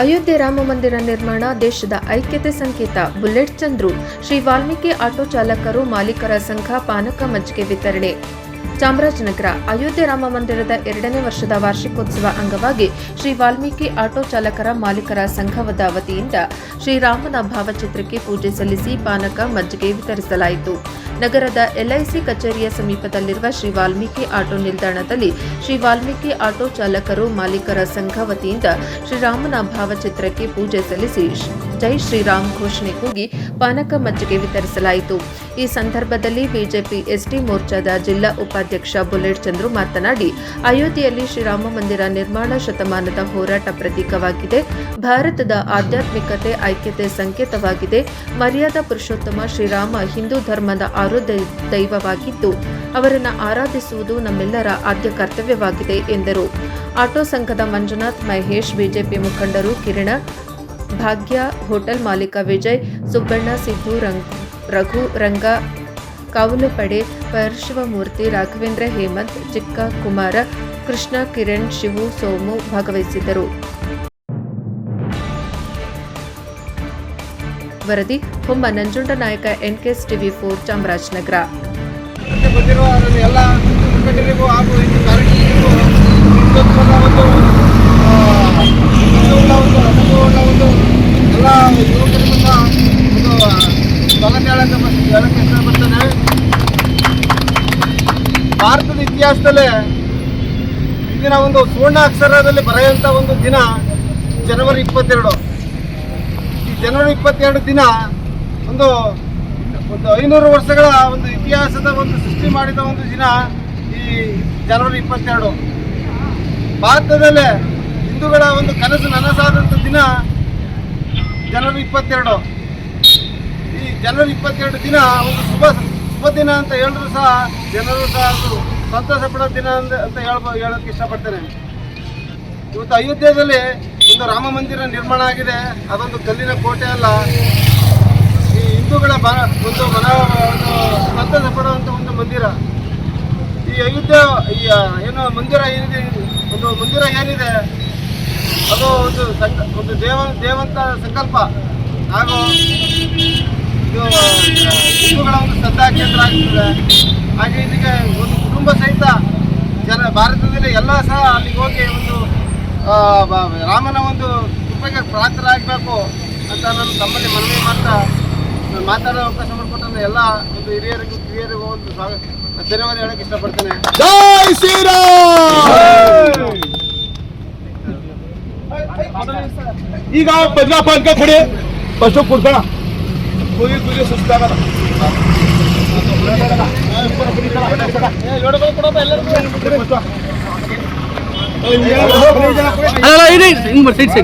ಅಯೋಧ್ಯೆ ರಾಮ ಮಂದಿರ ನಿರ್ಮಾಣ ದೇಶದ ಐಕ್ಯತೆ ಸಂಕೇತ. ಬುಲೆಟ್ ಚಂದ್ರು. ಶ್ರೀ ವಾಲ್ಮೀಕಿ ಆಟೋ ಚಾಲಕರು ಮಾಲೀಕರ ಸಂಘ ಪಾನಕ ಮಜ್ಜಿಗೆ ವಿತರಣೆ. ಚಾಮರಾಜನಗರ. ಅಯೋಧ್ಯೆ ರಾಮ ಮಂದಿರದ 2ನೇ ವರ್ಷದ ವಾರ್ಷಿಕೋತ್ಸವ ಅಂಗವಾಗಿ ಶ್ರೀ ವಾಲ್ಮೀಕಿ ಆಟೋ ಚಾಲಕರ ಮಾಲೀಕರ ಸಂಘದ ವತಿಯಿಂದ ಶ್ರೀರಾಮನ ಭಾವಚಿತ್ರಕ್ಕೆ ಪೂಜೆ ಸಲ್ಲಿಸಿ ಪಾನಕ ಮಜ್ಜಿಗೆ ವಿತರಿಸಲಾಯಿತು. ನಗರದ ಎಲ್ಐಸಿ ಕಚೇರಿಯ ಸಮೀಪದಲ್ಲಿರುವ ಶ್ರೀ ವಾಲ್ಮೀಕಿ ಆಟೋ ನಿಲ್ದಾಣದಲ್ಲಿ ಶ್ರೀ ವಾಲ್ಮೀಕಿ ಆಟೋ ಚಾಲಕರು ಮಾಲೀಕರ ಸಂಘ ವತಿಯಿಂದ ಶ್ರೀರಾಮನ ಭಾವಚಿತ್ರಕ್ಕೆ ಪೂಜೆ ಸಲ್ಲಿಸಿ ಜೈ ಶ್ರೀರಾಮ್ ಘೋಷಣೆ ಕೂಗಿ ಪಾನಕ ಮಜ್ಜಿಗೆ ವಿತರಿಸಲಾಯಿತು. ಈ ಸಂದರ್ಭದಲ್ಲಿ ಬಿಜೆಪಿ ಎಸ್ಟಿ ಮೋರ್ಚಾದ ಜಿಲ್ಲಾ ಉಪಾಧ್ಯಕ್ಷ ಬುಲೆಟ್ ಚಂದ್ರು ಮಾತನಾಡಿ, ಅಯೋಧ್ಯೆಯಲ್ಲಿ ಶ್ರೀರಾಮ ಮಂದಿರ ನಿರ್ಮಾಣ ಶತಮಾನದ ಹೋರಾಟ ಪ್ರತೀಕವಾಗಿದೆ. ಭಾರತದ ಆಧ್ಯಾತ್ಮಿಕತೆ ಐಕ್ಯತೆ ಸಂಕೇತವಾಗಿದೆ. ಮರ್ಯಾದಾ ಪುರುಷೋತ್ತಮ ಶ್ರೀರಾಮ ಹಿಂದೂ ಧರ್ಮದ ಆರಾಧ್ಯ ದೈವವಾಗಿದ್ದು ಅವರನ್ನು ಆರಾಧಿಸುವುದು ನಮ್ಮೆಲ್ಲರ ಆದ್ಯ ಕರ್ತವ್ಯವಾಗಿದೆ ಎಂದರು. ಆಟೋ ಸಂಘದ ಮಂಜುನಾಥ್, ಮಹೇಶ್, ಬಿಜೆಪಿ ಮುಖಂಡರು ಕಿರಣ, ಭಾಗ್ಯ, ಹೋಟೆಲ್ ಮಾಲೀಕ ವಿಜಯ್, ಸುಬ್ಬಣ್ಣ, ಸಿದ್ದು, ರಘು, ರಂಗ, ಕಾವಲುಪಡೆ, ಪರಶಿವಮೂರ್ತಿ, ರಾಘವೇಂದ್ರ, ಹೇಮಂತ್, ಚಿಕ್ಕ, ಕುಮಾರ, ಕೃಷ್ಣ, ಕಿರಣ್, ಶಿವು, ಸೋಮು ಭಾಗವಹಿಸಿದ್ದರು. ವರದಿ ಹೊಮ್ಮ ನಂಜುಂಡನಾಯಕ, NKS TV4 ಚಾಮರಾಜನಗರ. ಭಾರತದ ಇತಿಹಾಸದಲ್ಲೇ ಇಂದಿನ ಒಂದು ಸುವರ್ಣ ಅಕ್ಷರದಲ್ಲಿ ಬರೆಯುವಂಥ ಒಂದು ದಿನ ಜನವರಿ 22. ಈ ಜನವರಿ 22 ದಿನ ಒಂದು 500 ವರ್ಷಗಳ ಒಂದು ಇತಿಹಾಸದ ಒಂದು ಸೃಷ್ಟಿ ಮಾಡಿದ ಒಂದು ದಿನ ಈ ಜನವರಿ 22. ಭಾರತದಲ್ಲೇ ಹಿಂದೂಗಳ ಒಂದು ಕನಸು ನನಸಾದಂಥ ದಿನ ಜನವರಿ 22. ಈ ಜನವರಿ 22 ದಿನ ಒಂದು ಶುಭ ದಿನ ಅಂತ ಹೇಳಿದ್ರು ಸಹ ಜನರು ಸಹ ಅದು ಸಂತೋಷ ಪಡೋ ದಿನ ಅಂತ ಹೇಳೋಕ್ಕೆ ಇಷ್ಟಪಡ್ತೇನೆ. ಇವತ್ತು ಅಯೋಧ್ಯೆಯಲ್ಲಿ ಒಂದು ರಾಮ ಮಂದಿರ ನಿರ್ಮಾಣ ಆಗಿದೆ. ಅದೊಂದು ಕಲ್ಲಿನ ಕೋಟೆ ಅಲ್ಲ, ಈ ಹಿಂದೂಗಳ ಒಂದು ಸಂತೋಷ ಪಡುವಂಥ ಒಂದು ಮಂದಿರ. ಈ ಅಯೋಧ್ಯೆ ಏನು ಮಂದಿರ ಏನಿದೆ, ಒಂದು ಮಂದಿರ ಏನಿದೆ ಅದು ಒಂದು ದೇವಂತ ಸಂಕಲ್ಪ ಹಾಗೂ ಹಿಂದೂಗಳ ಒಂದು ಶ್ರದ್ಧಾ ಕೇಂದ್ರ ಆಗಿರ್ತದೆ. ಹಾಗೆ ಇದಕ್ಕೆ ಒಂದು ಕುಟುಂಬ ಸಹಿತ ಭಾರತದಲ್ಲಿ ಎಲ್ಲ ಸಹ ಅಲ್ಲಿಗೆ ಹೋಗಿ ಒಂದು ರಾಮನ ಒಂದು ಕೃಪೆಗೆ ಪಾತ್ರರಾಗಬೇಕು ಅಂತ ನಾನು ತಮ್ಮಲ್ಲಿ ಮನವಿ ಮಾತಾಡೋ ಅವಕಾಶ ಮಾಡಿಕೊಟ್ಟ ಎಲ್ಲ ಒಂದು ಹಿರಿಯರಿಗೂ ಕಿರಿಯರಿಗೂ ಒಂದು ಧನ್ಯವಾದ ಹೇಳಕ್ಕೆ ಇಷ್ಟಪಡ್ತೇನೆ. ಜೈ ಶ್ರೀರಾಮ್. ಈಗ ಬದ್ಲಾ ಪಾನ್ಕ ಕೊಡಿ, ಫಸ್ಟ್ ಕೊಡ್ತಾನ ತುझे ಸುಸ್ತಾಗಲ್ಲ.